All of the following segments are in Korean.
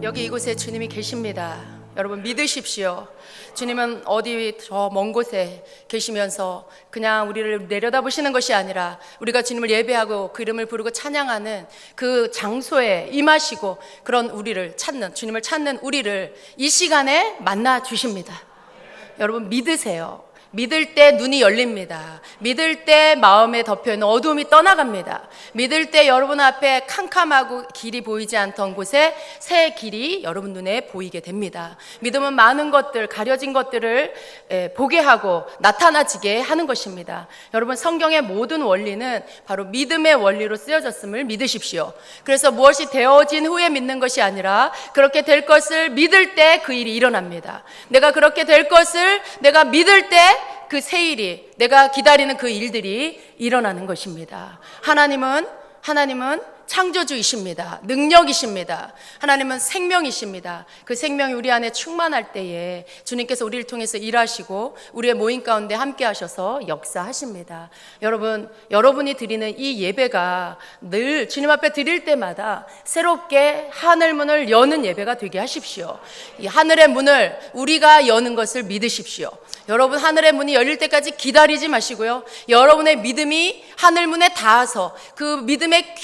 여기 이곳에 주님이 계십니다. 여러분 믿으십시오. 주님은 어디 저 먼 곳에 계시면서 그냥 우리를 내려다보시는 것이 아니라 우리가 주님을 예배하고 그 이름을 부르고 찬양하는 그 장소에 임하시고 그런 우리를 찾는, 주님을 찾는 우리를 이 시간에 만나 주십니다. 여러분 믿으세요. 믿을 때 눈이 열립니다. 믿을 때 마음에 덮여있는 어두움이 떠나갑니다. 믿을 때 여러분 앞에 캄캄하고 길이 보이지 않던 곳에 새 길이 여러분 눈에 보이게 됩니다. 믿음은 많은 것들, 가려진 것들을 보게 하고 나타나지게 하는 것입니다. 여러분 성경의 모든 원리는 바로 믿음의 원리로 쓰여졌음을 믿으십시오. 그래서 무엇이 되어진 후에 믿는 것이 아니라 그렇게 될 것을 믿을 때 그 일이 일어납니다. 내가 그렇게 될 것을 내가 믿을 때 그 새 일이, 내가 기다리는 그 일들이 일어나는 것입니다. 하나님은 창조주이십니다. 능력이십니다. 하나님은 생명이십니다. 그 생명이 우리 안에 충만할 때에 주님께서 우리를 통해서 일하시고 우리의 모임 가운데 함께 하셔서 역사하십니다. 여러분, 여러분이 드리는 이 예배가 늘 주님 앞에 드릴 때마다 새롭게 하늘 문을 여는 예배가 되게 하십시오. 이 하늘의 문을 우리가 여는 것을 믿으십시오. 여러분 하늘의 문이 열릴 때까지 기다리지 마시고요. 여러분의 믿음이 하늘 문에 닿아서 그 믿음의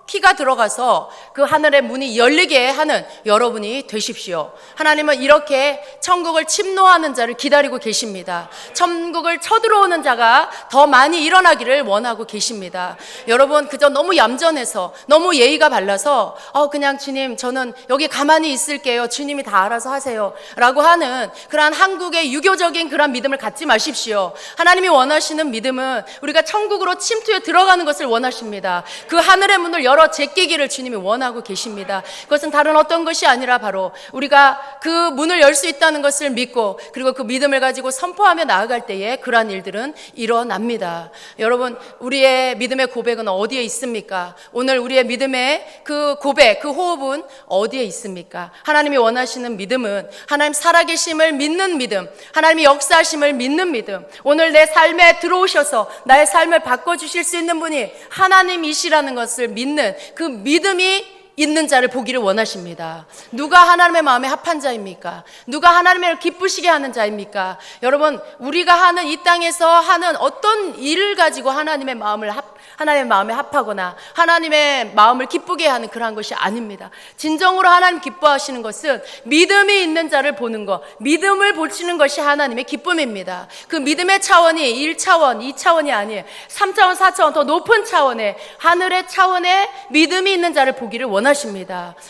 키가 들어가서 그 하늘의 문이 열리게 하는 여러분이 되십시오. 하나님은 이렇게 천국을 침노하는 자를 기다리고 계십니다. 천국을 쳐들어오는 자가 더 많이 일어나기를 원하고 계십니다. 여러분 그저 너무 얌전해서 너무 예의가 발라서 그냥 주님 저는 여기 가만히 있을게요. 주님이 다 알아서 하세요 라고 하는 그러한 한국의 유교적인 그런 믿음을 갖지 마십시오. 하나님이 원하시는 믿음은 우리가 천국으로 침투해 들어가는 것을 원하십니다. 그 하늘의 문을 열어 제끼기를 주님이 원하고 계십니다. 그것은 다른 어떤 것이 아니라 바로 우리가 그 문을 열 수 있다는 것을 믿고 그리고 그 믿음을 가지고 선포하며 나아갈 때에 그러한 일들은 일어납니다. 여러분 우리의 믿음의 고백은 어디에 있습니까? 오늘 우리의 믿음의 그 고백, 그 호흡은 어디에 있습니까? 하나님이 원하시는 믿음은 하나님 살아계심을 믿는 믿음, 하나님이 역사하심을 믿는 믿음, 오늘 내 삶에 들어오셔서 나의 삶을 바꿔주실 수 있는 분이 하나님이시라는 것을 믿는 그 믿음이 있는 자를 보기를 원하십니다. 누가 하나님의 마음에 합한 자입니까? 누가 하나님을 기쁘시게 하는 자입니까? 여러분 우리가 하는 이 땅에서 하는 어떤 일을 가지고 하나님의 마음에 합하거나 하나님의 마음을 기쁘게 하는 그러한 것이 아닙니다. 진정으로 하나님 기뻐하시는 것은 믿음이 있는 자를 보는 것, 믿음을 보시는 것이 하나님의 기쁨입니다. 그 믿음의 차원이 1차원, 2차원이 아니에요. 3차원, 4차원 더 높은 차원의 하늘의 차원의 믿음이 있는 자를 보기를 원하십니다.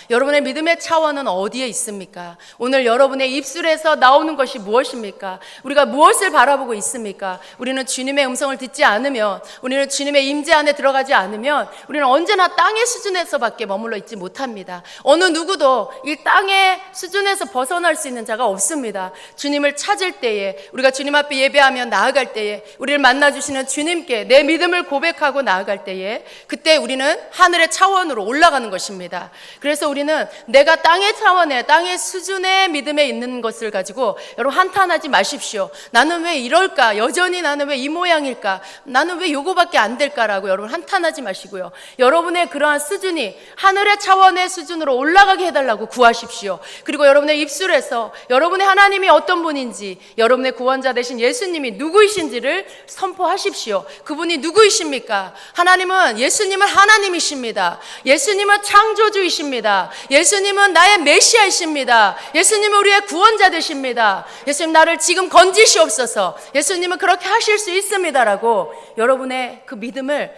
여러분의 믿음의 차원은 어디에 있습니까? 오늘 여러분의 입술에서 나오는 것이 무엇입니까? 우리가 무엇을 바라보고 있습니까? 우리는 주님의 음성을 듣지 않으면, 우리는 주님의 임재 안에 들어가지 않으면 우리는 언제나 땅의 수준에서밖에 머물러 있지 못합니다. 어느 누구도 이 땅의 수준에서 벗어날 수 있는 자가 없습니다. 주님을 찾을 때에, 우리가 주님 앞에 예배하며 나아갈 때에, 우리를 만나주시는 주님께 내 믿음을 고백하고 나아갈 때에 그때 우리는 하늘의 차원으로 올라가는 것입니다. 그래서 우리는 내가 땅의 차원에, 땅의 수준의 믿음에 있는 것을 가지고 여러분 한탄하지 마십시오. 나는 왜 이럴까? 여전히 나는 왜 이 모양일까? 나는 왜 요거밖에 안 될까라고 여러분 한탄하지 마시고요. 여러분의 그러한 수준이 하늘의 차원의 수준으로 올라가게 해달라고 구하십시오. 그리고 여러분의 입술에서 여러분의 하나님이 어떤 분인지, 여러분의 구원자 되신 예수님이 누구이신지를 선포하십시오. 그분이 누구이십니까? 예수님은 하나님이십니다. 예수님은 창조주이십니다. 예수님은 나의 메시아이십니다. 예수님은 우리의 구원자 되십니다. 예수님 나를 지금 건지시옵소서. 예수님은 그렇게 하실 수 있습니다라고 여러분의 그 믿음을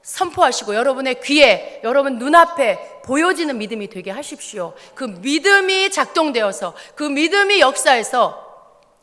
선포하시고 여러분의 귀에, 여러분 눈앞에 보여지는 믿음이 되게 하십시오. 그 믿음이 작동되어서 그 믿음이 역사해서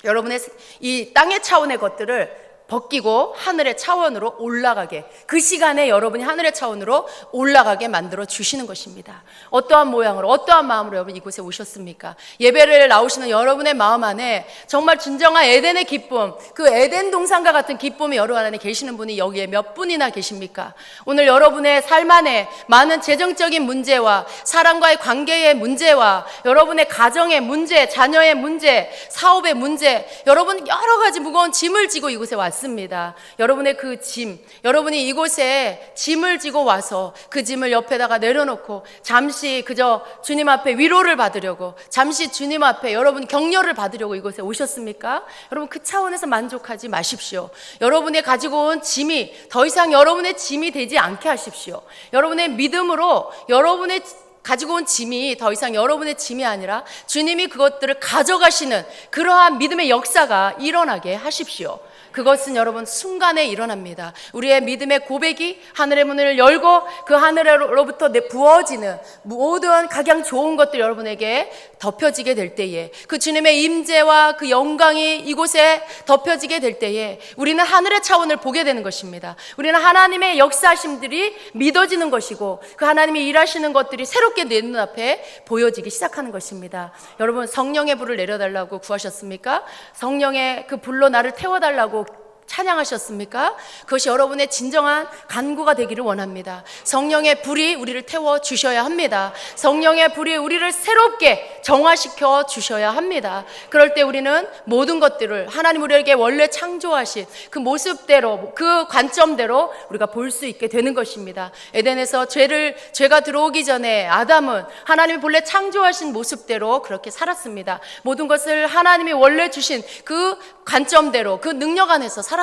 여러분의 이 땅의 차원의 것들을 벗기고 하늘의 차원으로 올라가게, 그 시간에 여러분이 하늘의 차원으로 올라가게 만들어 주시는 것입니다. 어떠한 모양으로, 어떠한 마음으로 여러분 이곳에 오셨습니까? 예배를 나오시는 여러분의 마음 안에 정말 진정한 에덴의 기쁨, 그 에덴 동산과 같은 기쁨이 여러분 안에 계시는 분이 여기에 몇 분이나 계십니까? 오늘 여러분의 삶 안에 많은 재정적인 문제와 사람과의 관계의 문제와 여러분의 가정의 문제, 자녀의 문제, 사업의 문제, 여러분 여러 가지 무거운 짐을 지고 이곳에 왔습니다. 왔습니다. 여러분의 그 짐, 여러분이 이곳에 짐을 지고 와서 그 짐을 옆에다가 내려놓고 잠시 그저 주님 앞에 위로를 받으려고, 잠시 주님 앞에 여러분 격려를 받으려고 이곳에 오셨습니까? 여러분 그 차원에서 만족하지 마십시오. 여러분이 가지고 온 짐이 더 이상 여러분의 짐이 되지 않게 하십시오. 여러분의 믿음으로 여러분의 가지고 온 짐이 더 이상 여러분의 짐이 아니라 주님이 그것들을 가져가시는 그러한 믿음의 역사가 일어나게 하십시오. 그것은 여러분 순간에 일어납니다. 우리의 믿음의 고백이 하늘의 문을 열고 그 하늘로부터 부어지는 모든 각양 좋은 것들 여러분에게 덮여지게 될 때에, 그 주님의 임재와 그 영광이 이곳에 덮여지게 될 때에 우리는 하늘의 차원을 보게 되는 것입니다. 우리는 하나님의 역사하심들이 믿어지는 것이고 그 하나님이 일하시는 것들이 새롭게 내 눈앞에 보여지기 시작하는 것입니다. 여러분 성령의 불을 내려달라고 구하셨습니까? 성령의 그 불로 나를 태워달라고 찬양하셨습니까? 그것이 여러분의 진정한 간구가 되기를 원합니다. 성령의 불이 우리를 태워 주셔야 합니다. 성령의 불이 우리를 새롭게 정화시켜 주셔야 합니다. 그럴 때 우리는 모든 것들을 하나님 우리에게 원래 창조하신 그 모습대로, 그 관점대로 우리가 볼 수 있게 되는 것입니다. 에덴에서 죄가 들어오기 전에 아담은 하나님이 본래 창조하신 모습대로 그렇게 살았습니다. 모든 것을 하나님이 원래 주신 그 관점대로, 그 능력 안에서 살았습니다.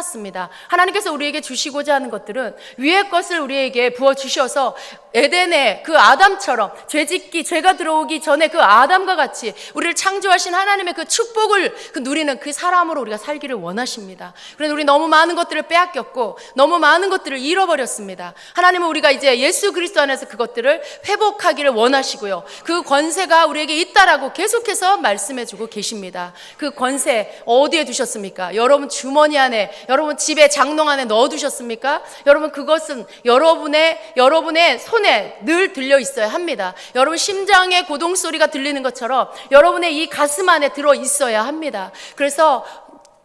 하나님께서 우리에게 주시고자 하는 것들은 위의 것을 우리에게 부어주셔서 에덴의 그 아담처럼 죄가 들어오기 전에 그 아담과 같이 우리를 창조하신 하나님의 그 축복을 누리는 그 사람으로 우리가 살기를 원하십니다. 그런데 우리 너무 많은 것들을 빼앗겼고 너무 많은 것들을 잃어버렸습니다. 하나님은 우리가 이제 예수 그리스도 안에서 그것들을 회복하기를 원하시고요, 그 권세가 우리에게 있다라고 계속해서 말씀해주고 계십니다. 그 권세 어디에 두셨습니까? 여러분 주머니 안에, 여러분 집에 장롱 안에 넣어두셨습니까? 여러분 그것은 여러분의 손에 늘 들려 있어야 합니다. 여러분 심장의 고동 소리가 들리는 것처럼 여러분의 이 가슴 안에 들어 있어야 합니다. 그래서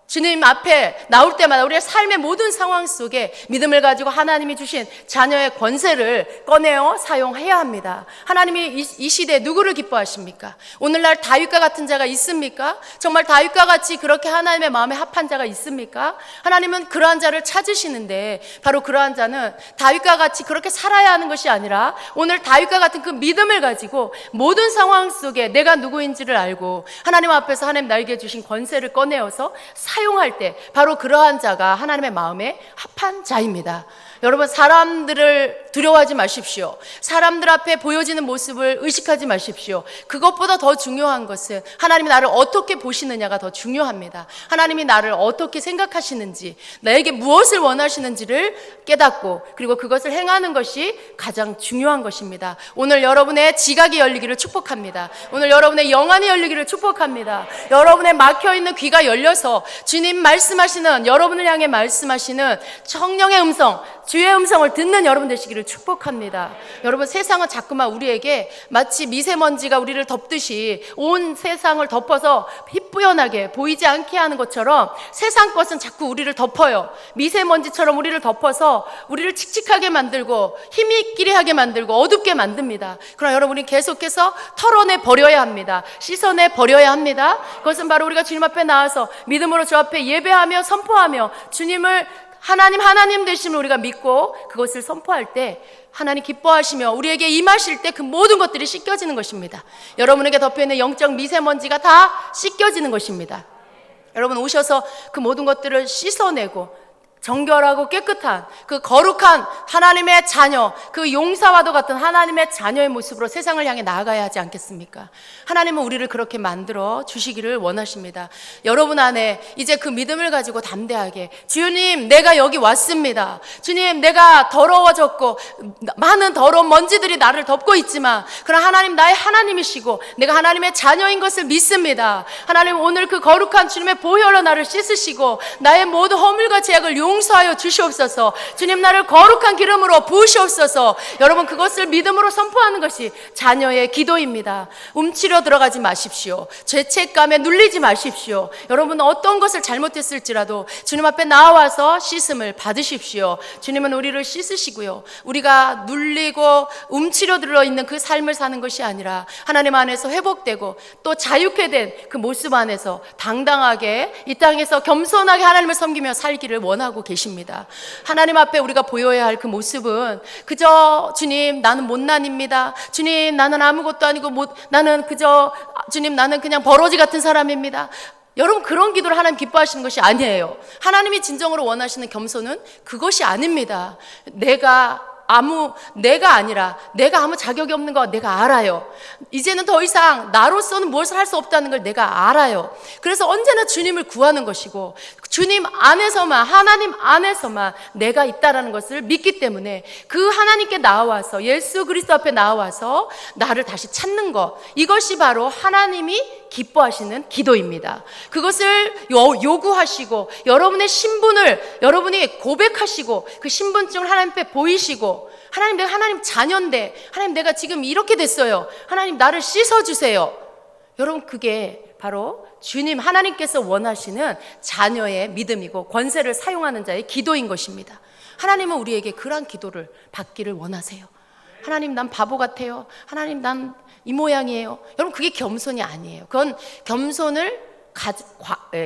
주님 앞에 나올 때마다 우리의 삶의 모든 상황 속에 믿음을 가지고 하나님이 주신 자녀의 권세를 꺼내어 사용해야 합니다. 하나님이 이 시대에 누구를 기뻐하십니까? 오늘날 다윗과 같은 자가 있습니까? 정말 다윗과 같이 그렇게 하나님의 마음에 합한 자가 있습니까? 하나님은 그러한 자를 찾으시는데 바로 그러한 자는 다윗과 같이 그렇게 살아야 하는 것이 아니라 오늘 다윗과 같은 그 믿음을 가지고 모든 상황 속에 내가 누구인지를 알고 하나님 앞에서 하나님 나에게 주신 권세를 꺼내어서 사용할 때 바로 그러한 자가 하나님의 마음에 합한 자입니다. 여러분 사람들을 두려워하지 마십시오. 사람들 앞에 보여지는 모습을 의식하지 마십시오. 그것보다 더 중요한 것은 하나님이 나를 어떻게 보시느냐가 더 중요합니다. 하나님이 나를 어떻게 생각하시는지, 나에게 무엇을 원하시는지를 깨닫고 그리고 그것을 행하는 것이 가장 중요한 것입니다. 오늘 여러분의 지각이 열리기를 축복합니다. 오늘 여러분의 영안이 열리기를 축복합니다. 여러분의 막혀있는 귀가 열려서 주님 말씀하시는, 여러분을 향해 말씀하시는 성령의 음성, 주의 음성을 듣는 여러분 되시기를 축복합니다. 여러분 세상은 자꾸만 우리에게 마치 미세먼지가 우리를 덮듯이 온 세상을 덮어서 희뿌연하게 보이지 않게 하는 것처럼 세상 것은 자꾸 우리를 덮어요. 미세먼지처럼 우리를 덮어서 우리를 칙칙하게 만들고 힘있기리 하게 만들고 어둡게 만듭니다. 그러나 여러분이 계속해서 털어내 버려야 합니다. 씻어내 버려야 합니다. 그것은 바로 우리가 주님 앞에 나와서 믿음으로 주 앞에 예배하며 선포하며 주님을 하나님 되심을 우리가 믿고 그것을 선포할 때 하나님 기뻐하시며 우리에게 임하실 때 그 모든 것들이 씻겨지는 것입니다. 여러분에게 덮여있는 영적 미세먼지가 다 씻겨지는 것입니다. 여러분 오셔서 그 모든 것들을 씻어내고 정결하고 깨끗한 그 거룩한 하나님의 자녀, 그 용사와도 같은 하나님의 자녀의 모습으로 세상을 향해 나아가야 하지 않겠습니까? 하나님은 우리를 그렇게 만들어 주시기를 원하십니다. 여러분 안에 이제 그 믿음을 가지고 담대하게 주님 내가 여기 왔습니다. 주님 내가 더러워졌고 많은 더러운 먼지들이 나를 덮고 있지만 그러나 하나님 나의 하나님이시고 내가 하나님의 자녀인 것을 믿습니다. 하나님 오늘 그 거룩한 주님의 보혈로 나를 씻으시고 나의 모든 허물과 죄악을 용서하여 주시옵소서. 주님, 나를 거룩한 기름으로 부으시옵소서. 여러분, 그것을 믿음으로 선포하는 것이 자녀의 기도입니다. 움츠려 들어가지 마십시오. 죄책감에 눌리지 마십시오. 여러분, 어떤 것을 잘못했을지라도 주님 앞에 나와서 씻음을 받으십시오. 주님은 우리를 씻으시고요, 우리가 눌리고 움츠려 들어있는 그 삶을 사는 것이 아니라 하나님 안에서 회복되고 또 자유케 된 그 모습 안에서 당당하게 이 땅에서 겸손하게 하나님을 섬기며 살기를 원하고 계십니다. 하나님 앞에 우리가 보여야 할 그 모습은 그저 주님, 나는 못난입니다. 주님, 나는 아무것도 아니고 나는 그저 주님, 나는 그냥 버러지 같은 사람입니다. 여러분, 그런 기도를 하나님 기뻐하시는 것이 아니에요. 하나님이 진정으로 원하시는 겸손은 그것이 아닙니다. 내가 아니라 내가 아무 자격이 없는 거 내가 알아요. 이제는 더 이상 나로서는 무엇을 할 수 없다는 걸 내가 알아요. 그래서 언제나 주님을 구하는 것이고 주님 안에서만, 하나님 안에서만 내가 있다라는 것을 믿기 때문에 그 하나님께 나와서, 예수 그리스도 앞에 나와서 나를 다시 찾는 것, 이것이 바로 하나님이 기뻐하시는 기도입니다. 그것을 요구하시고 여러분의 신분을 여러분이 고백하시고 그 신분증을 하나님 앞에 보이시고, 하나님, 내가 하나님 자녀인데, 하나님, 내가 지금 이렇게 됐어요. 하나님, 나를 씻어주세요. 여러분, 그게 바로 주님 하나님께서 원하시는 자녀의 믿음이고 권세를 사용하는 자의 기도인 것입니다. 하나님은 우리에게 그러한 기도를 받기를 원하세요. 하나님, 난 바보 같아요. 하나님, 난 이 모양이에요. 여러분, 그게 겸손이 아니에요. 그건 겸손을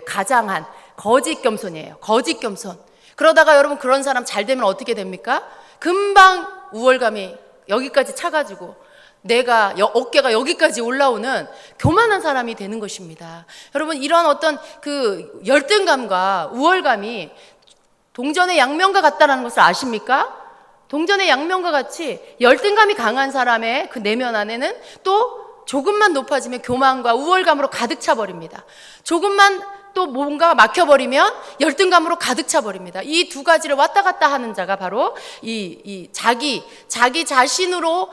가장한 거짓 겸손이에요. 거짓 겸손. 그러다가 여러분, 그런 사람 잘 되면 어떻게 됩니까? 금방 우월감이 여기까지 차가지고 내가 어깨가 여기까지 올라오는 교만한 사람이 되는 것입니다. 여러분, 이런 어떤 그 열등감과 우월감이 동전의 양면과 같다는 것을 아십니까? 동전의 양면과 같이 열등감이 강한 사람의 그 내면 안에는 또 조금만 높아지면 교만과 우월감으로 가득 차버립니다. 조금만 또 뭔가 막혀버리면 열등감으로 가득 차버립니다. 이 두 가지를 왔다 갔다 하는 자가 바로 자기 자신으로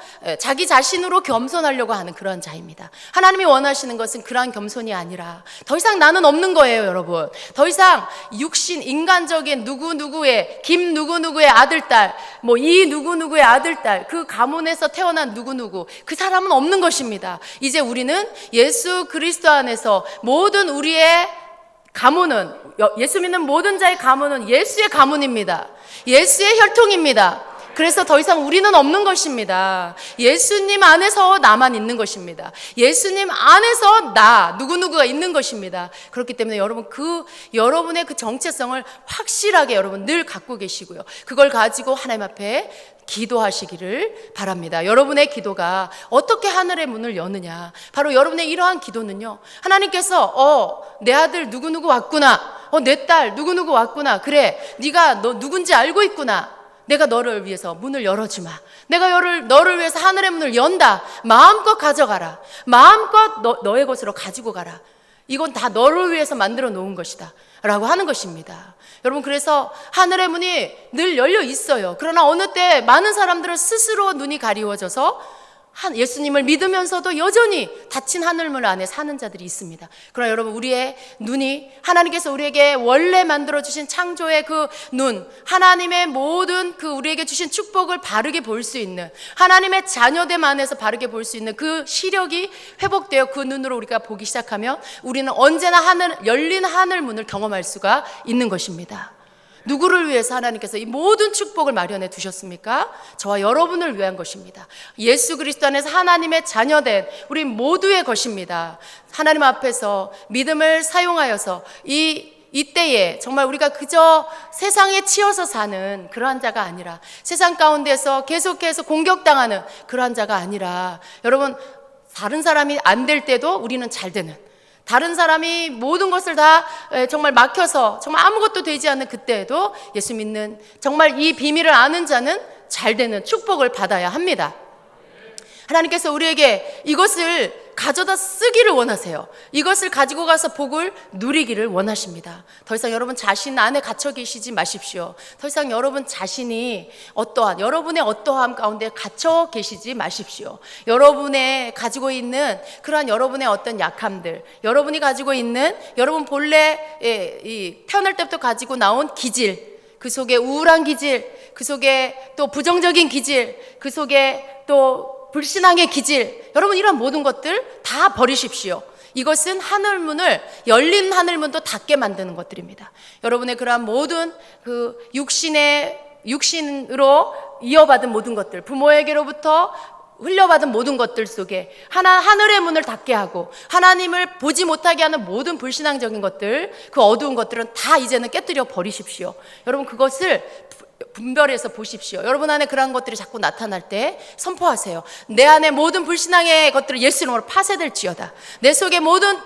겸손하려고 하는 그런 자입니다. 하나님이 원하시는 것은 그러한 겸손이 아니라 더 이상 나는 없는 거예요, 여러분. 더 이상 육신, 인간적인 누구누구의, 김 누구누구의 아들딸, 이 누구누구의 아들딸, 그 가문에서 태어난 누구누구, 그 사람은 없는 것입니다. 이제 우리는 예수 그리스도 안에서 모든 우리의 가문은, 예수 믿는 모든 자의 가문은 예수의 가문입니다. 예수의 혈통입니다. 그래서 더 이상 우리는 없는 것입니다. 예수님 안에서 나만 있는 것입니다. 예수님 안에서 누구누구가 있는 것입니다. 그렇기 때문에 여러분, 여러분의 그 정체성을 확실하게 여러분 늘 갖고 계시고요, 그걸 가지고 하나님 앞에 기도하시기를 바랍니다. 여러분의 기도가 어떻게 하늘의 문을 여느냐, 바로 여러분의 이러한 기도는요, 하나님께서 내 아들 누구누구 왔구나, 내 딸 누구누구 왔구나, 그래, 네가 너 누군지 알고 있구나, 내가 너를 위해서 문을 열어주마, 내가 너를 위해서 하늘의 문을 연다, 마음껏 가져가라, 마음껏 너의 것으로 가지고 가라, 이건 다 너를 위해서 만들어 놓은 것이다 라고 하는 것입니다. 여러분, 그래서 하늘의 문이 늘 열려 있어요. 그러나 어느 때 많은 사람들은 스스로 눈이 가리워져서 예수님을 믿으면서도 여전히 닫힌 하늘문 안에 사는 자들이 있습니다. 그러나 여러분, 우리의 눈이 하나님께서 우리에게 원래 만들어주신 창조의 그 눈, 하나님의 모든 그 우리에게 주신 축복을 바르게 볼 수 있는, 하나님의 자녀됨 안에서 바르게 볼 수 있는 그 시력이 회복되어 그 눈으로 우리가 보기 시작하면 우리는 언제나 열린 하늘문을 경험할 수가 있는 것입니다. 누구를 위해서 하나님께서 이 모든 축복을 마련해 두셨습니까? 저와 여러분을 위한 것입니다. 예수 그리스도 안에서 하나님의 자녀된 우리 모두의 것입니다. 하나님 앞에서 믿음을 사용하여서 이때에 정말 우리가 그저 세상에 치여서 사는 그러한 자가 아니라, 세상 가운데서 계속해서 공격당하는 그러한 자가 아니라, 여러분, 다른 사람이 안 될 때도 우리는 잘 되는, 다른 사람이 모든 것을 다 정말 막혀서 정말 아무것도 되지 않는 그때에도 예수 믿는, 정말 이 비밀을 아는 자는 잘 되는 축복을 받아야 합니다. 하나님께서 우리에게 이것을 가져다 쓰기를 원하세요. 이것을 가지고 가서 복을 누리기를 원하십니다. 더 이상 여러분 자신 안에 갇혀 계시지 마십시오. 더 이상 여러분 자신이 여러분의 어떠함 가운데 갇혀 계시지 마십시오. 여러분의 가지고 있는 그러한 여러분의 어떤 약함들, 여러분이 가지고 있는 여러분 본래 태어날 때부터 가지고 나온 기질, 그 속에 우울한 기질, 그 속에 또 부정적인 기질, 그 속에 또 불신앙의 기질, 여러분 이런 모든 것들 다 버리십시오. 이것은 하늘문을, 열린 하늘문도 닫게 만드는 것들입니다. 여러분의 그러한 모든 그 육신으로 이어받은 모든 것들, 부모에게로부터 흘려받은 모든 것들 속에 하늘의 문을 닫게 하고 하나님을 보지 못하게 하는 모든 불신앙적인 것들, 그 어두운 것들은 다 이제는 깨뜨려 버리십시오. 여러분 그것을 분별해서 보십시오. 여러분 안에 그러한 것들이 자꾸 나타날 때 선포하세요. 내 안에 모든 불신앙의 것들을 예수 이름으로 파쇄될지어다. 내 속에 모든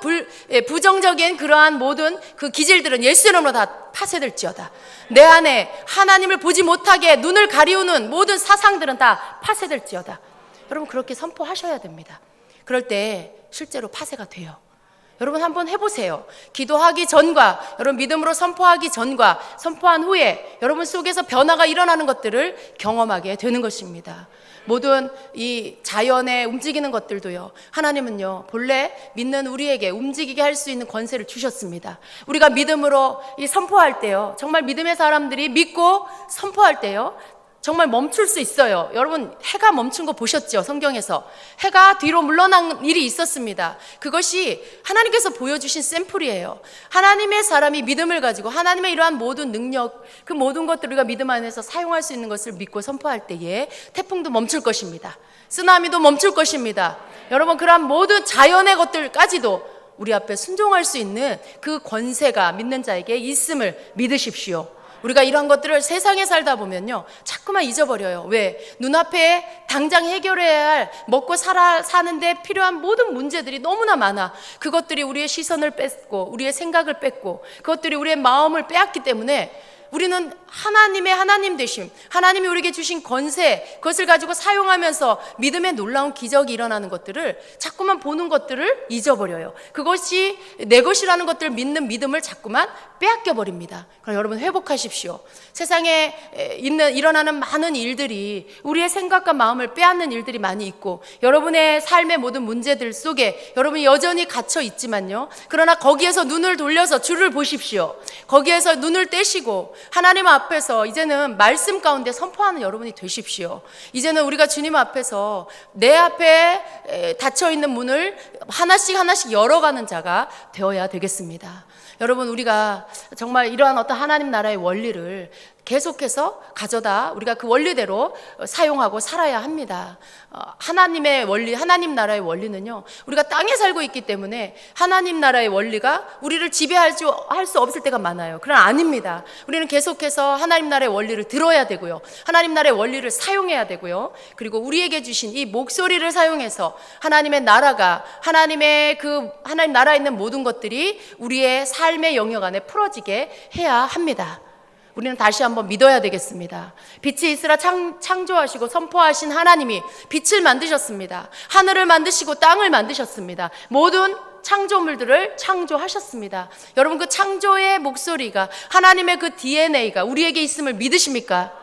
부정적인 그러한 모든 그 기질들은 예수 이름으로 다 파쇄될지어다. 내 안에 하나님을 보지 못하게 눈을 가리우는 모든 사상들은 다 파쇄될지어다. 여러분 그렇게 선포하셔야 됩니다. 그럴 때 실제로 파쇄가 돼요. 여러분 한번 해보세요. 기도하기 전과 여러분 믿음으로 선포하기 전과 선포한 후에 여러분 속에서 변화가 일어나는 것들을 경험하게 되는 것입니다. 모든 이 자연에 움직이는 것들도요, 하나님은요 본래 믿는 우리에게 움직이게 할 수 있는 권세를 주셨습니다. 우리가 믿음으로 이 선포할 때요, 정말 믿음의 사람들이 믿고 선포할 때요 정말 멈출 수 있어요. 여러분 해가 멈춘 거 보셨죠? 성경에서 해가 뒤로 물러난 일이 있었습니다. 그것이 하나님께서 보여주신 샘플이에요. 하나님의 사람이 믿음을 가지고 하나님의 이러한 모든 능력, 그 모든 것들을 우리가 믿음 안에서 사용할 수 있는 것을 믿고 선포할 때에 태풍도 멈출 것입니다. 쓰나미도 멈출 것입니다. 여러분 그러한 모든 자연의 것들까지도 우리 앞에 순종할 수 있는 그 권세가 믿는 자에게 있음을 믿으십시오. 우리가 이런 것들을 세상에 살다 보면요 자꾸만 잊어버려요. 왜? 눈앞에 당장 해결해야 할 먹고 사는데 필요한 모든 문제들이 너무나 많아. 그것들이 우리의 시선을 뺏고 우리의 생각을 뺏고 그것들이 우리의 마음을 빼앗기 때문에 우리는 하나님의 하나님 되심, 하나님이 우리에게 주신 권세, 그것을 가지고 사용하면서 믿음의 놀라운 기적이 일어나는 것들을 자꾸만 보는 것들을 잊어버려요. 그것이 내 것이라는 것들을 믿는 믿음을 자꾸만 빼앗겨 버립니다. 그럼 여러분 회복하십시오. 세상에 일어나는 많은 일들이 우리의 생각과 마음을 빼앗는 일들이 많이 있고 여러분의 삶의 모든 문제들 속에 여러분이 여전히 갇혀 있지만요, 그러나 거기에서 눈을 돌려서 주를 보십시오. 거기에서 눈을 떼시고 하나님 앞에서 이제는 말씀 가운데 선포하는 여러분이 되십시오. 이제는 우리가 주님 앞에서 내 앞에 닫혀있는 문을 하나씩 열어가는 자가 되어야 되겠습니다. 여러분 우리가 정말 이러한 어떤 하나님 나라의 원리를 계속해서 가져다 우리가 그 원리대로 사용하고 살아야 합니다. 하나님의 원리, 하나님 나라의 원리는요, 우리가 땅에 살고 있기 때문에 하나님 나라의 원리가 우리를 지배할 수 없을 때가 많아요. 그러나 아닙니다. 우리는 계속해서 하나님 나라의 원리를 들어야 되고요, 하나님 나라의 원리를 사용해야 되고요, 그리고 우리에게 주신 이 목소리를 사용해서 하나님의 나라가, 하나님 나라에 있는 모든 것들이 우리의 삶의 영역 안에 풀어지게 해야 합니다. 우리는 다시 한번 믿어야 되겠습니다. 빛이 있으라 창조하시고 선포하신 하나님이 빛을 만드셨습니다. 하늘을 만드시고 땅을 만드셨습니다. 모든 창조물들을 창조하셨습니다. 여러분 그 창조의 목소리가, 하나님의 그 DNA가 우리에게 있음을 믿으십니까?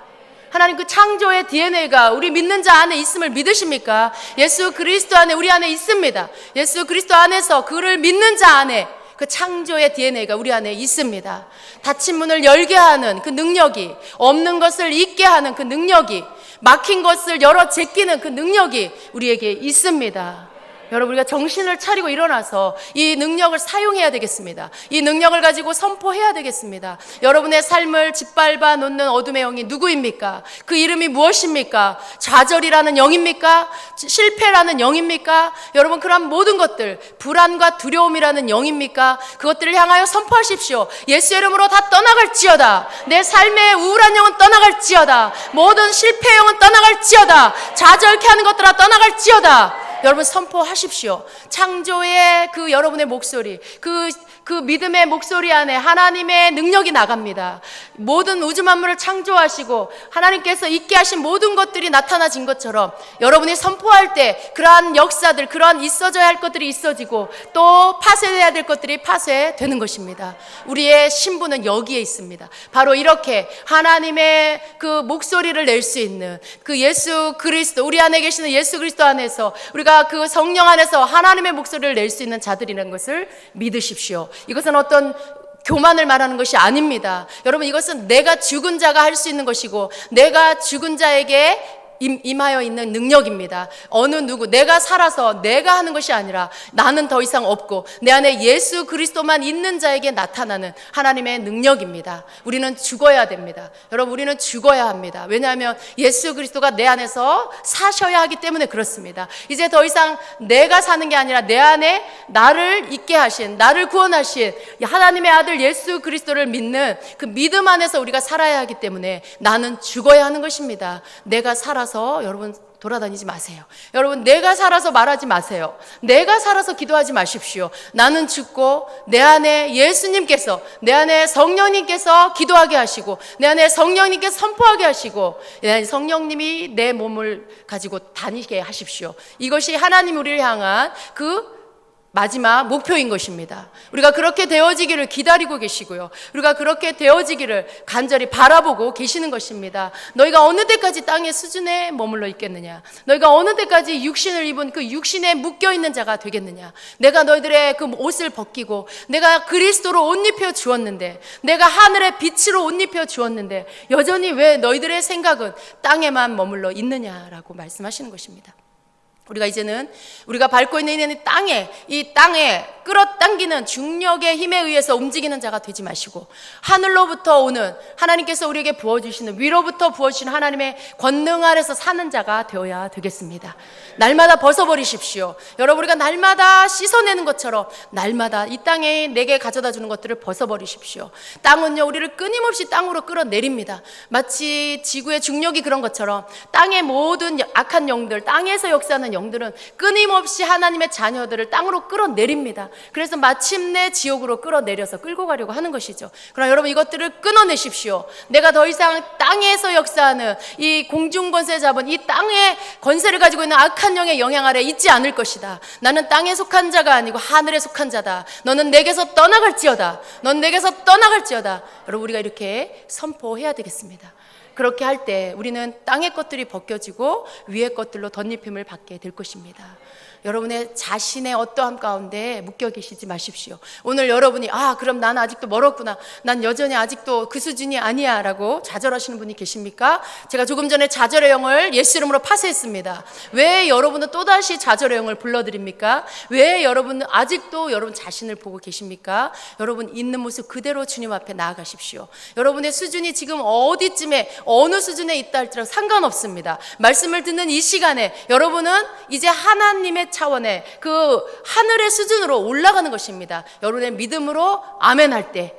하나님 그 창조의 DNA가 우리 믿는 자 안에 있음을 믿으십니까? 예수 그리스도 안에 우리 안에 있습니다. 예수 그리스도 안에서 그를 믿는 자 안에 그 창조의 DNA가 우리 안에 있습니다. 닫힌 문을 열게 하는 그 능력이, 없는 것을 있게 하는 그 능력이, 막힌 것을 열어 제끼는 그 능력이 우리에게 있습니다. 여러분 우리가 정신을 차리고 일어나서 이 능력을 사용해야 되겠습니다. 이 능력을 가지고 선포해야 되겠습니다. 여러분의 삶을 짓밟아 놓는 어둠의 영이 누구입니까? 그 이름이 무엇입니까? 좌절이라는 영입니까? 실패라는 영입니까? 여러분 그런 모든 것들, 불안과 두려움이라는 영입니까? 그것들을 향하여 선포하십시오. 예수의 이름으로 다 떠나갈지어다. 내 삶의 우울한 영은 떠나갈지어다. 모든 실패 영은 떠나갈지어다. 좌절케 하는 것들아 떠나갈지어다. 여러분 선포하십시오. 창조의 그 여러분의 목소리, 그 믿음의 목소리 안에 하나님의 능력이 나갑니다. 모든 우주 만물을 창조하시고 하나님께서 있게 하신 모든 것들이 나타나진 것처럼 여러분이 선포할 때 그러한 역사들, 그러한 있어져야 할 것들이 있어지고 또 파쇄돼야 될 것들이 파쇄되는 것입니다. 우리의 신분은 여기에 있습니다. 바로 이렇게 하나님의 그 목소리를 낼 수 있는 그 예수 그리스도, 우리 안에 계시는 예수 그리스도 안에서 우리가 그 성령 안에서 하나님의 목소리를 낼 수 있는 자들이라는 것을 믿으십시오. 이것은 어떤 교만을 말하는 것이 아닙니다. 여러분, 이것은 내가 죽은 자가 할 수 있는 것이고 내가 죽은 자에게 임하여 있는 능력입니다. 어느 누구, 내가 살아서 내가 하는 것이 아니라 나는 더 이상 없고 내 안에 예수 그리스도만 있는 자에게 나타나는 하나님의 능력입니다. 우리는 죽어야 됩니다. 여러분, 우리는 죽어야 합니다. 왜냐하면 예수 그리스도가 내 안에서 사셔야 하기 때문에 그렇습니다. 이제 더 이상 내가 사는 게 아니라 내 안에 나를 있게 하신, 나를 구원하신 하나님의 아들 예수 그리스도를 믿는 그 믿음 안에서 우리가 살아야 하기 때문에 나는 죽어야 하는 것입니다. 내가 살아서, 여러분 돌아다니지 마세요. 여러분, 내가 살아서 말하지 마세요. 내가 살아서 기도하지 마십시오. 나는 죽고 내 안에 예수님께서, 내 안에 성령님께서 기도하게 하시고 내 안에 성령님께서 선포하게 하시고 내 안에 성령님이 내 몸을 가지고 다니게 하십시오. 이것이 하나님 우리를 향한 그 마지막 목표인 것입니다. 우리가 그렇게 되어지기를 기다리고 계시고요. 우리가 그렇게 되어지기를 간절히 바라보고 계시는 것입니다. 너희가 어느 때까지 땅의 수준에 머물러 있겠느냐? 너희가 어느 때까지 육신을 입은 그 육신에 묶여있는 자가 되겠느냐? 내가 너희들의 그 옷을 벗기고 내가 그리스도로 옷 입혀 주었는데, 내가 하늘의 빛으로 옷 입혀 주었는데 여전히 왜 너희들의 생각은 땅에만 머물러 있느냐라고 말씀하시는 것입니다. 우리가 이제는 우리가 밟고 있는 이 땅에 끌어당기는 중력의 힘에 의해서 움직이는 자가 되지 마시고 하늘로부터 오는 하나님께서 우리에게 부어주시는, 위로부터 부어주시는 하나님의 권능 아래서 사는 자가 되어야 되겠습니다. 날마다 벗어버리십시오. 여러분, 우리가 날마다 씻어내는 것처럼 날마다 이 땅에 내게 가져다 주는 것들을 벗어버리십시오. 땅은요, 우리를 끊임없이 땅으로 끌어내립니다. 마치 지구의 중력이 그런 것처럼 땅의 모든 악한 영들, 땅에서 역사하는 영들은 끊임없이 하나님의 자녀들을 땅으로 끌어내립니다. 그래서 마침내 지옥으로 끌어내려서 끌고 가려고 하는 것이죠. 그러나 여러분, 이것들을 끊어내십시오. 내가 더 이상 땅에서 역사하는 이 공중권세 잡은 이 땅의 권세를 가지고 있는 악한 영의 영향 아래 있지 않을 것이다. 나는 땅에 속한 자가 아니고 하늘에 속한 자다. 너는 내게서 떠나갈지어다. 넌 내게서 떠나갈지어다. 여러분, 우리가 이렇게 선포해야 되겠습니다. 그렇게 할 때 우리는 땅의 것들이 벗겨지고 위의 것들로 덧입힘을 받게 될 것입니다. 여러분의 자신의 어떠함 가운데 묶여 계시지 마십시오. 오늘 여러분이 그럼 나는 아직도 멀었구나, 난 여전히 아직도 그 수준이 아니야 라고 좌절하시는 분이 계십니까? 제가 조금 전에 좌절의 영을 예수 이름으로 파쇄했습니다. 왜 여러분은 또다시 좌절의 영을 불러드립니까? 왜 여러분은 아직도 여러분 자신을 보고 계십니까? 여러분 있는 모습 그대로 주님 앞에 나아가십시오. 여러분의 수준이 지금 어디쯤에 어느 수준에 있다 할지라도 상관없습니다. 말씀을 듣는 이 시간에 여러분은 이제 하나님의 차원의 그 하늘의 수준으로 올라가는 것입니다. 여러분의 믿음으로 아멘 할 때,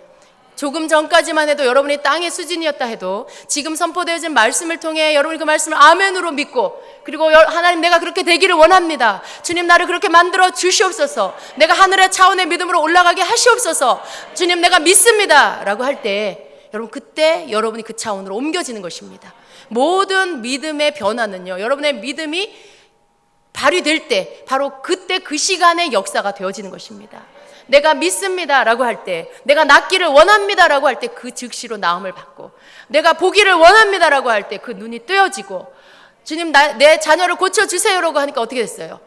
조금 전까지만 해도 여러분이 땅의 수준이었다 해도 지금 선포되어진 말씀을 통해 여러분이 그 말씀을 아멘으로 믿고, 그리고 하나님, 내가 그렇게 되기를 원합니다. 주님, 나를 그렇게 만들어 주시옵소서. 내가 하늘의 차원의 믿음으로 올라가게 하시옵소서. 주님, 내가 믿습니다 라고 할 때, 여러분 그때 여러분이 그 차원으로 옮겨지는 것입니다. 모든 믿음의 변화는요, 여러분의 믿음이 발휘될 때 바로 그때 그 시간의 역사가 되어지는 것입니다. 내가 믿습니다 라고 할 때, 내가 낫기를 원합니다 라고 할 때 그 즉시로 나음을 받고, 내가 보기를 원합니다 라고 할 때 그 눈이 뜨여지고, 주님, 내 자녀를 고쳐주세요 라고 하니까 어떻게 됐어요?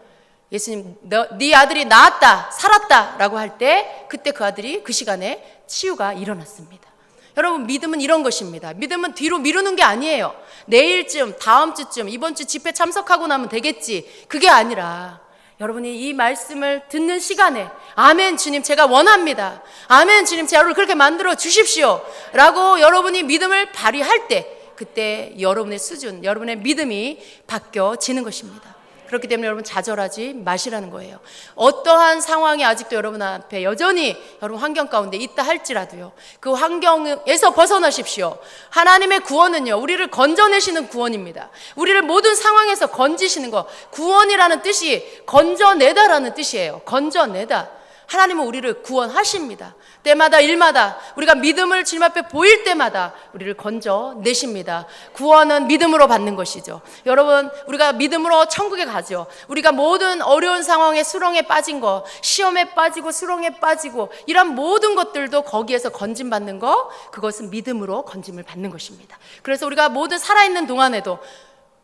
예수님, 네 아들이 나았다, 살았다 라고 할 때 그때 그 아들이 그 시간에 치유가 일어났습니다. 여러분, 믿음은 이런 것입니다. 믿음은 뒤로 미루는 게 아니에요. 내일쯤, 다음 주쯤, 이번 주 집회 참석하고 나면 되겠지, 그게 아니라 여러분이 이 말씀을 듣는 시간에 아멘 주님, 제가 원합니다. 아멘 주님, 저를 그렇게 만들어 주십시오 라고 여러분이 믿음을 발휘할 때, 그때 여러분의 수준, 여러분의 믿음이 바뀌어지는 것입니다. 그렇기 때문에 여러분 좌절하지 마시라는 거예요. 어떠한 상황이 아직도 여러분 앞에 여전히 여러분 환경 가운데 있다 할지라도요, 그 환경에서 벗어나십시오. 하나님의 구원은요, 우리를 건져내시는 구원입니다. 우리를 모든 상황에서 건지시는 거, 구원이라는 뜻이 건져내다라는 뜻이에요. 건져내다. 하나님은 우리를 구원하십니다. 때마다 일마다 우리가 믿음을 주님 앞에 보일 때마다 우리를 건져내십니다. 구원은 믿음으로 받는 것이죠. 여러분, 우리가 믿음으로 천국에 가죠. 우리가 모든 어려운 상황에 수렁에 빠진 거, 시험에 빠지고 수렁에 빠지고 이런 모든 것들도 거기에서 건짐받는 거, 그것은 믿음으로 건짐을 받는 것입니다. 그래서 우리가 모든 살아있는 동안에도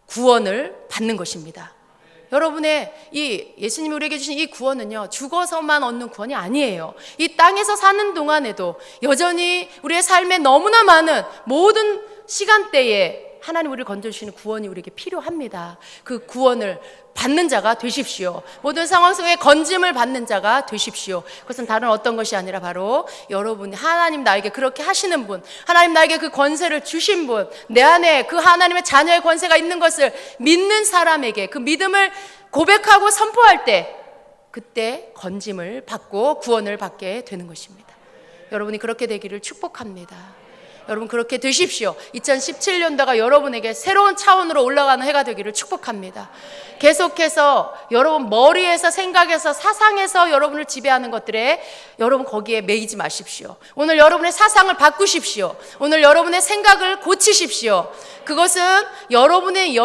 구원을 받는 것입니다. 여러분의 이 예수님이 우리에게 주신 이 구원은요, 죽어서만 얻는 구원이 아니에요. 이 땅에서 사는 동안에도 여전히 우리의 삶에 너무나 많은 모든 시간대에 하나님 우리를 건져주시는 구원이 우리에게 필요합니다. 그 구원을 받는 자가 되십시오. 모든 상황 속에 건짐을 받는 자가 되십시오. 그것은 다른 어떤 것이 아니라 바로 여러분이 하나님 나에게 그렇게 하시는 분, 하나님 나에게 그 권세를 주신 분, 내 안에 그 하나님의 자녀의 권세가 있는 것을 믿는 사람에게 그 믿음을 고백하고 선포할 때, 그때 건짐을 받고 구원을 받게 되는 것입니다. 여러분이 그렇게 되기를 축복합니다. 여러분 그렇게 되십시오. 2017년도가 여러분에게 새로운 차원으로 올라가는 해가 되기를 축복합니다. 계속해서 여러분 머리에서, 생각에서, 사상에서 여러분을 지배하는 것들에 여러분 거기에 매이지 마십시오. 오늘 여러분의 사상을 바꾸십시오. 오늘 여러분의 생각을 고치십시오. 그것은 여러분이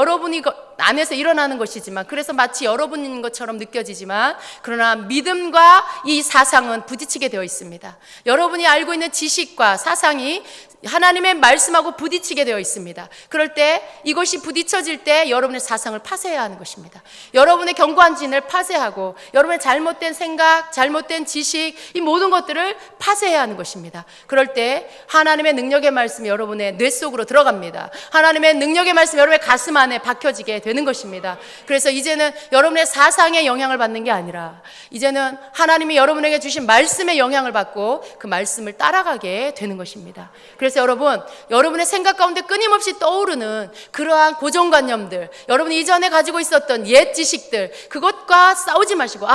안에서 일어나는 것이지만, 그래서 마치 여러분인 것처럼 느껴지지만, 그러나 믿음과 이 사상은 부딪히게 되어 있습니다. 여러분이 알고 있는 지식과 사상이 하나님의 말씀하고 부딪히게 되어 있습니다. 그럴 때 이것이 부딪혀질 때 여러분의 사상을 파쇄해야 하는 것입니다. 여러분의 견고한 진을 파쇄하고 여러분의 잘못된 생각, 잘못된 지식, 이 모든 것들을 파쇄해야 하는 것입니다. 그럴 때 하나님의 능력의 말씀이 여러분의 뇌 속으로 들어갑니다. 하나님의 능력의 말씀이 여러분의 가슴 안에 박혀지게 되는 것입니다. 그래서 이제는 여러분의 사상에 영향을 받는 게 아니라 이제는 하나님이 여러분에게 주신 말씀에 영향을 받고 그 말씀을 따라가게 되는 것입니다. 그래서 여러분, 여러분의 생각 가운데 끊임없이 떠오르는 그러한 고정관념들, 여러분이 이전에 가지고 있었던 옛 지식들, 그것과 싸우지 마시고,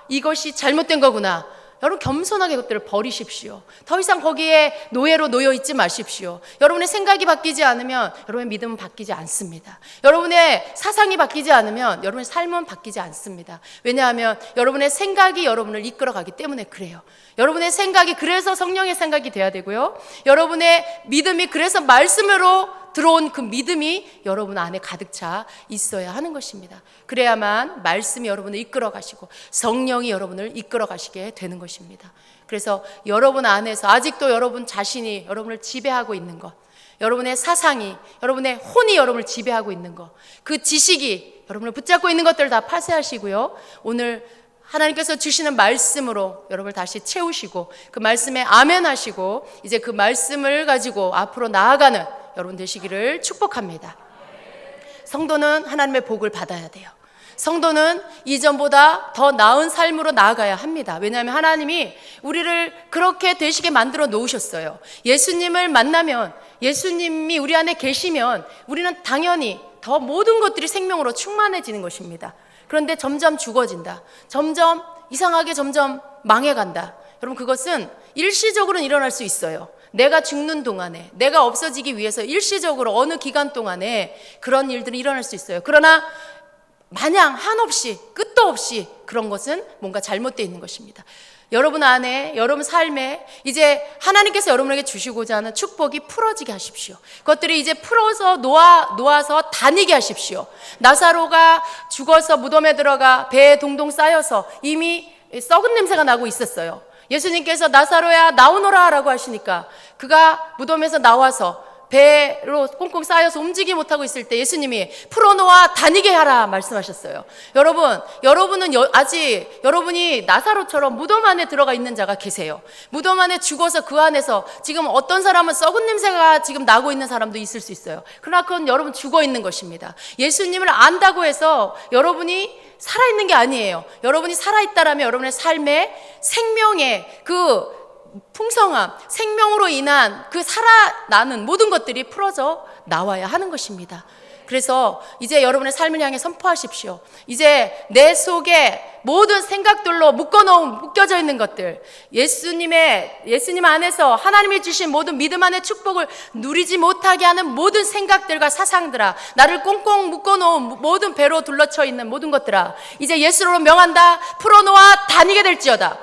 이것이 잘못된 거구나. 여러분 겸손하게 그것들을 버리십시오. 더 이상 거기에 노예로 놓여 있지 마십시오. 여러분의 생각이 바뀌지 않으면 여러분의 믿음은 바뀌지 않습니다. 여러분의 사상이 바뀌지 않으면 여러분의 삶은 바뀌지 않습니다. 왜냐하면 여러분의 생각이 여러분을 이끌어가기 때문에 그래요. 여러분의 생각이 그래서 성령의 생각이 돼야 되고요. 여러분의 믿음이 그래서 말씀으로 들어온 그 믿음이 여러분 안에 가득 차 있어야 하는 것입니다. 그래야만 말씀이 여러분을 이끌어 가시고 성령이 여러분을 이끌어 가시게 되는 것입니다. 그래서 여러분 안에서 아직도 여러분 자신이 여러분을 지배하고 있는 것, 여러분의 사상이, 여러분의 혼이 여러분을 지배하고 있는 것, 그 지식이 여러분을 붙잡고 있는 것들을 다 파쇄하시고요. 오늘 하나님께서 주시는 말씀으로 여러분을 다시 채우시고 그 말씀에 아멘 하시고 이제 그 말씀을 가지고 앞으로 나아가는 여러분 되시기를 축복합니다. 성도는 하나님의 복을 받아야 돼요. 성도는 이전보다 더 나은 삶으로 나아가야 합니다. 왜냐하면 하나님이 우리를 그렇게 되시게 만들어 놓으셨어요. 예수님을 만나면, 예수님이 우리 안에 계시면 우리는 당연히 더 모든 것들이 생명으로 충만해지는 것입니다. 그런데 점점 죽어진다, 점점 이상하게 점점 망해간다. 여러분 그것은 일시적으로는 일어날 수 있어요. 내가 죽는 동안에, 내가 없어지기 위해서 일시적으로 어느 기간 동안에 그런 일들이 일어날 수 있어요. 그러나 마냥 한없이 끝도 없이 그런 것은 뭔가 잘못되어 있는 것입니다. 여러분 안에, 여러분 삶에 이제 하나님께서 여러분에게 주시고자 하는 축복이 풀어지게 하십시오. 그것들이 이제 풀어서 놓아서 다니게 하십시오. 나사로가 죽어서 무덤에 들어가 배에 동동 쌓여서 이미 썩은 냄새가 나고 있었어요. 예수님께서 나사로야 나오너라 라고 하시니까 그가 무덤에서 나와서 배로 꽁꽁 쌓여서 움직이지 못하고 있을 때 예수님이 풀어놓아 다니게 하라 말씀하셨어요. 여러분은 아직 여러분이 나사로처럼 무덤 안에 들어가 있는 자가 계세요. 무덤 안에 죽어서 그 안에서 지금 어떤 사람은 썩은 냄새가 지금 나고 있는 사람도 있을 수 있어요. 그러나 그건 여러분 죽어 있는 것입니다. 예수님을 안다고 해서 여러분이 살아있는 게 아니에요. 여러분이 살아있다라면 여러분의 삶에 생명의 그 풍성함, 생명으로 인한 그 살아나는 모든 것들이 풀어져 나와야 하는 것입니다. 그래서 이제 여러분의 삶을 향해 선포하십시오. 이제 내 속에 모든 생각들로 묶여져 있는 것들, 예수님 안에서 하나님이 주신 모든 믿음 안의 축복을 누리지 못하게 하는 모든 생각들과 사상들아, 나를 꽁꽁 묶어놓은 모든 배로 둘러쳐 있는 모든 것들아, 이제 예수로 명한다. 풀어놓아 다니게 될지어다.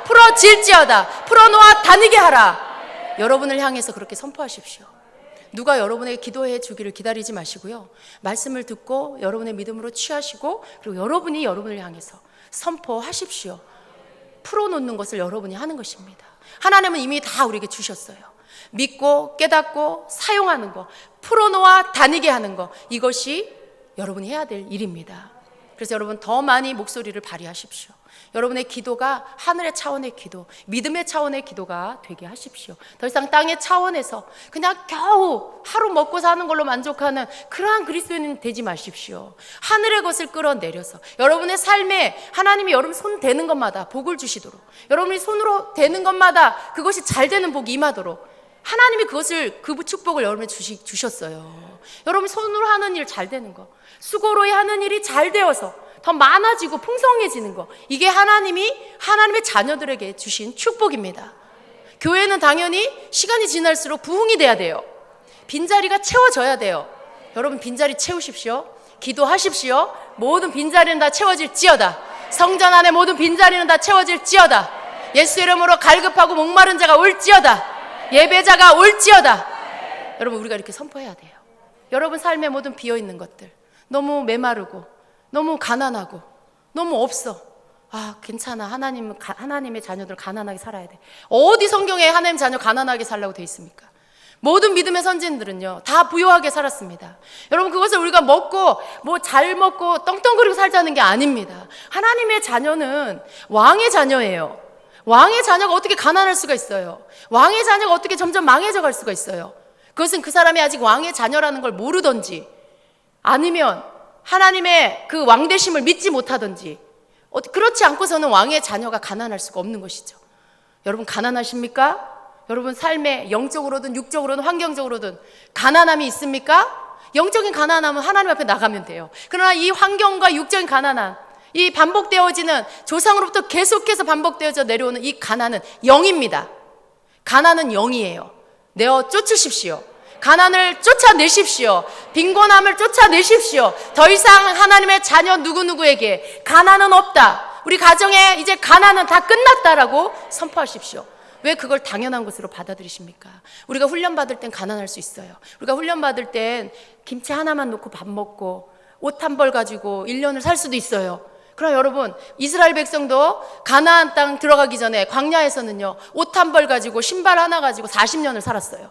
풀어질지어다. 풀어놓아 다니게 하라. 여러분을 향해서 그렇게 선포하십시오. 누가 여러분에게 기도해 주기를 기다리지 마시고요. 말씀을 듣고 여러분의 믿음으로 취하시고 그리고 여러분이 여러분을 향해서 선포하십시오. 풀어놓는 것을 여러분이 하는 것입니다. 하나님은 이미 다 우리에게 주셨어요. 믿고 깨닫고 사용하는 거, 풀어놓아 다니게 하는 거, 이것이 여러분이 해야 될 일입니다. 그래서 여러분 더 많이 목소리를 발휘하십시오. 여러분의 기도가 하늘의 차원의 기도, 믿음의 차원의 기도가 되게 하십시오. 더 이상 땅의 차원에서 그냥 겨우 하루 먹고 사는 걸로 만족하는 그러한 그리스도인은 되지 마십시오. 하늘의 것을 끌어내려서 여러분의 삶에 하나님이 여러분 손 대는 것마다 복을 주시도록, 여러분이 손으로 대는 것마다 그것이 잘 되는 복이 임하도록 하나님이 그것을, 그 축복을 여러분에게 주셨어요. 여러분 손으로 하는 일 잘 되는 거, 수고로 하는 일이 잘 되어서 더 많아지고 풍성해지는 거, 이게 하나님의 자녀들에게 주신 축복입니다. 교회는 당연히 시간이 지날수록 부흥이 돼야 돼요. 빈자리가 채워져야 돼요. 여러분 빈자리 채우십시오. 기도하십시오. 모든 빈자리는 다 채워질지어다. 성전 안에 모든 빈자리는 다 채워질지어다. 예수 이름으로 갈급하고 목마른 자가 올지어다. 예배자가 올지어다. 여러분 우리가 이렇게 선포해야 돼요. 여러분 삶에 모든 비어있는 것들, 너무 메마르고 너무 가난하고 너무 없어, 괜찮아, 하나님의 자녀들 가난하게 살아야 돼. 어디 성경에 하나님 자녀 가난하게 살라고 돼 있습니까? 모든 믿음의 선진들은요 다 부유하게 살았습니다. 여러분 그것을 우리가 먹고 잘 먹고 떵떵거리고 살자는 게 아닙니다. 하나님의 자녀는 왕의 자녀예요. 왕의 자녀가 어떻게 가난할 수가 있어요? 왕의 자녀가 어떻게 점점 망해져 갈 수가 있어요? 그것은 그 사람이 아직 왕의 자녀라는 걸 모르던지, 아니면 하나님의 그 왕되심을 믿지 못하든지, 그렇지 않고서는 왕의 자녀가 가난할 수가 없는 것이죠. 여러분 가난하십니까? 여러분 삶에 영적으로든 육적으로든 환경적으로든 가난함이 있습니까? 영적인 가난함은 하나님 앞에 나가면 돼요. 그러나 이 환경과 육적인 가난함, 이 반복되어지는, 조상으로부터 계속해서 반복되어져 내려오는 이 가난은 영입니다. 가난은 영이에요. 내어 쫓으십시오. 가난을 쫓아내십시오. 빈곤함을 쫓아내십시오. 더 이상 하나님의 자녀 누구누구에게 가난은 없다, 우리 가정에 이제 가난은 다 끝났다라고 선포하십시오. 왜 그걸 당연한 것으로 받아들이십니까? 우리가 훈련받을 땐 가난할 수 있어요. 우리가 훈련받을 땐 김치 하나만 놓고 밥 먹고 옷 한 벌 가지고 1년을 살 수도 있어요. 그럼 여러분 이스라엘 백성도 가나안 땅 들어가기 전에 광야에서는요 옷 한 벌 가지고 신발 하나 가지고 40년을 살았어요.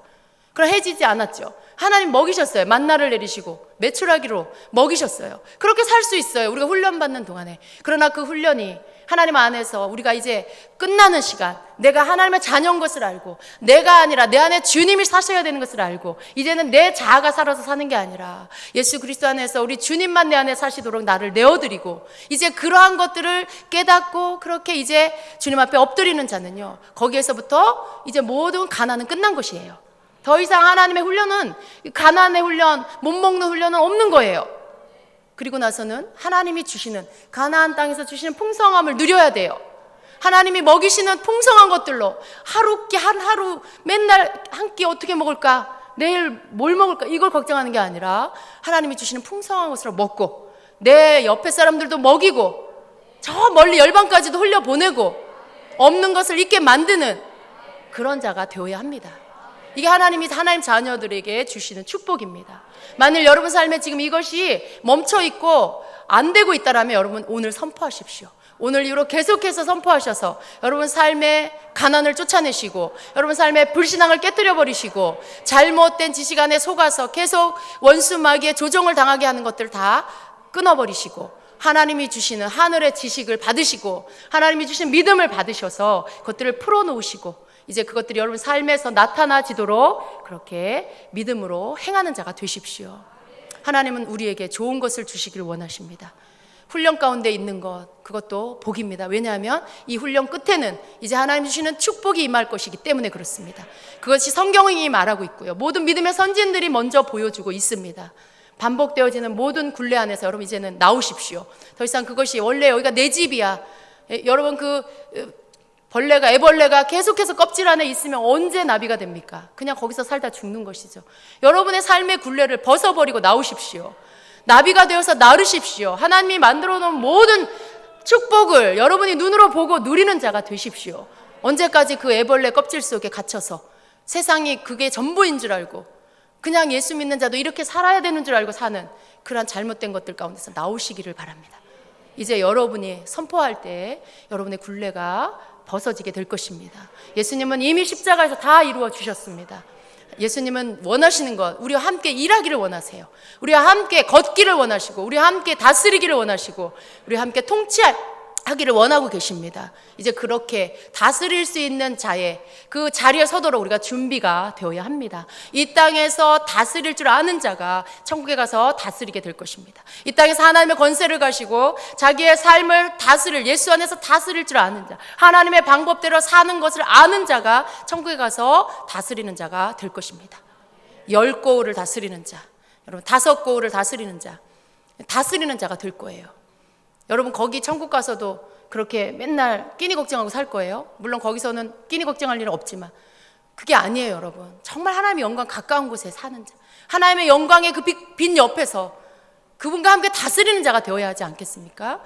그럼 해지지 않았죠. 하나님 먹이셨어요. 만나를 내리시고 메추라기로 먹이셨어요. 그렇게 살 수 있어요, 우리가 훈련받는 동안에. 그러나 그 훈련이 하나님 안에서 우리가 이제 끝나는 시간, 내가 하나님의 자녀인 것을 알고, 내가 아니라 내 안에 주님이 사셔야 되는 것을 알고, 이제는 내 자아가 살아서 사는 게 아니라 예수 그리스도 안에서 우리 주님만 내 안에 사시도록 나를 내어드리고, 이제 그러한 것들을 깨닫고 그렇게 이제 주님 앞에 엎드리는 자는요, 거기에서부터 이제 모든 가난은 끝난 것이에요. 더 이상 하나님의 훈련은, 가난의 훈련, 못 먹는 훈련은 없는 거예요. 그리고 나서는 하나님이 주시는, 가나안 땅에서 주시는 풍성함을 누려야 돼요. 하나님이 먹이시는 풍성한 것들로 하루 맨날 한 끼 어떻게 먹을까, 내일 뭘 먹을까, 이걸 걱정하는 게 아니라 하나님이 주시는 풍성한 것으로 먹고, 내 옆에 사람들도 먹이고, 저 멀리 열방까지도 흘려보내고, 없는 것을 있게 만드는 그런 자가 되어야 합니다. 이게 하나님 자녀들에게 주시는 축복입니다. 만일 여러분 삶에 지금 이것이 멈춰있고 안 되고 있다라면 여러분 오늘 선포하십시오. 오늘 이후로 계속해서 선포하셔서 여러분 삶의 가난을 쫓아내시고, 여러분 삶의 불신앙을 깨뜨려 버리시고, 잘못된 지식 안에 속아서 계속 원수 마귀의 조종을 당하게 하는 것들 다 끊어버리시고, 하나님이 주시는 하늘의 지식을 받으시고, 하나님이 주신 믿음을 받으셔서 그것들을 풀어놓으시고, 이제 그것들이 여러분 삶에서 나타나지도록 그렇게 믿음으로 행하는 자가 되십시오. 하나님은 우리에게 좋은 것을 주시길 원하십니다. 훈련 가운데 있는 것, 그것도 복입니다. 왜냐하면 이 훈련 끝에는 이제 하나님 주시는 축복이 임할 것이기 때문에 그렇습니다. 그것이 성경이 말하고 있고요, 모든 믿음의 선진들이 먼저 보여주고 있습니다. 반복되어지는 모든 굴레 안에서 여러분 이제는 나오십시오. 더 이상 그것이 원래 여기가 내 집이야, 여러분 애벌레가 계속해서 껍질 안에 있으면 언제 나비가 됩니까? 그냥 거기서 살다 죽는 것이죠. 여러분의 삶의 굴레를 벗어버리고 나오십시오. 나비가 되어서 나르십시오. 하나님이 만들어 놓은 모든 축복을 여러분이 눈으로 보고 누리는 자가 되십시오. 언제까지 그 애벌레 껍질 속에 갇혀서 세상이 그게 전부인 줄 알고, 그냥 예수 믿는 자도 이렇게 살아야 되는 줄 알고 사는 그러한 잘못된 것들 가운데서 나오시기를 바랍니다. 이제 여러분이 선포할 때 여러분의 굴레가 벗어지게 될 것입니다. 예수님은 이미 십자가에서 다 이루어 주셨습니다. 예수님은 원하시는 것, 우리와 함께 일하기를 원하세요. 우리와 함께 걷기를 원하시고, 우리와 함께 다스리기를 원하시고, 우리와 함께 통치하기를 원하고 계십니다. 이제 그렇게 다스릴 수 있는 자의 그 자리에 서도록 우리가 준비가 되어야 합니다. 이 땅에서 다스릴 줄 아는 자가 천국에 가서 다스리게 될 것입니다. 이 땅에서 하나님의 권세를 가지고 자기의 삶을 다스릴, 예수 안에서 다스릴 줄 아는 자, 하나님의 방법대로 사는 것을 아는 자가 천국에 가서 다스리는 자가 될 것입니다. 10고을을 다스리는 자, 여러분 5고을을 다스리는 자, 다스리는 자가 될 거예요. 여러분 거기 천국 가서도 그렇게 맨날 끼니 걱정하고 살 거예요? 물론 거기서는 끼니 걱정할 일은 없지만 그게 아니에요. 여러분 정말 하나님의 영광 가까운 곳에 사는 자, 하나님의 영광의 그 빛 옆에서 그분과 함께 다스리는 자가 되어야 하지 않겠습니까?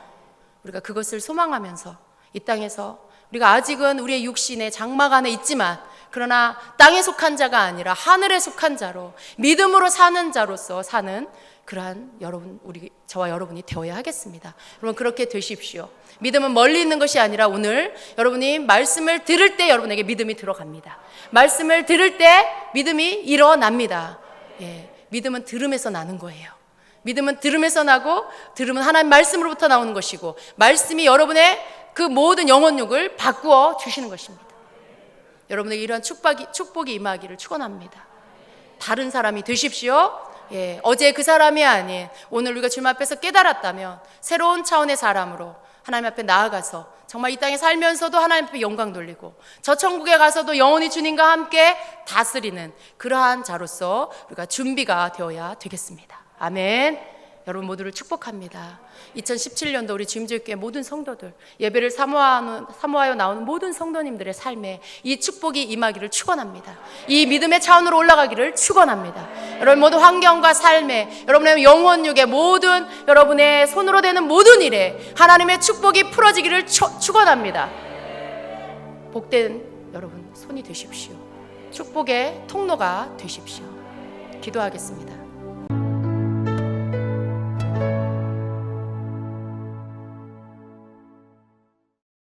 우리가 그것을 소망하면서 이 땅에서 우리가 아직은 우리의 육신의 장막 안에 있지만, 그러나 땅에 속한 자가 아니라 하늘에 속한 자로 믿음으로 사는 자로서 사는 그러한 저와 여러분이 되어야 하겠습니다. 여러분 그렇게 되십시오. 믿음은 멀리 있는 것이 아니라 오늘 여러분이 말씀을 들을 때 여러분에게 믿음이 들어갑니다. 말씀을 들을 때 믿음이 일어납니다. 믿음은 들음에서 나는 거예요. 믿음은 들음에서 나고, 들음은 하나님 말씀으로부터 나오는 것이고, 말씀이 여러분의 그 모든 영혼육을 바꾸어 주시는 것입니다. 여러분에게 이러한 축복이 임하기를 축원합니다. 다른 사람이 되십시오. 어제 그 사람이 아닌 오늘 우리가 주님 앞에서 깨달았다면 새로운 차원의 사람으로 하나님 앞에 나아가서 정말 이 땅에 살면서도 하나님 앞에 영광 돌리고, 저 천국에 가서도 영원히 주님과 함께 다스리는 그러한 자로서 우리가 준비가 되어야 되겠습니다. 아멘. 여러분 모두를 축복합니다. 2017년도 우리 주임절교회 모든 성도들, 예배를 사모하여 나오는 모든 성도님들의 삶에 이 축복이 임하기를 축원합니다. 이 믿음의 차원으로 올라가기를 축원합니다. 여러분 모든 환경과 삶에, 여러분의 영혼육의 모든, 여러분의 손으로 되는 모든 일에 하나님의 축복이 풀어지기를 축원합니다. 복된 여러분 손이 되십시오. 축복의 통로가 되십시오. 기도하겠습니다.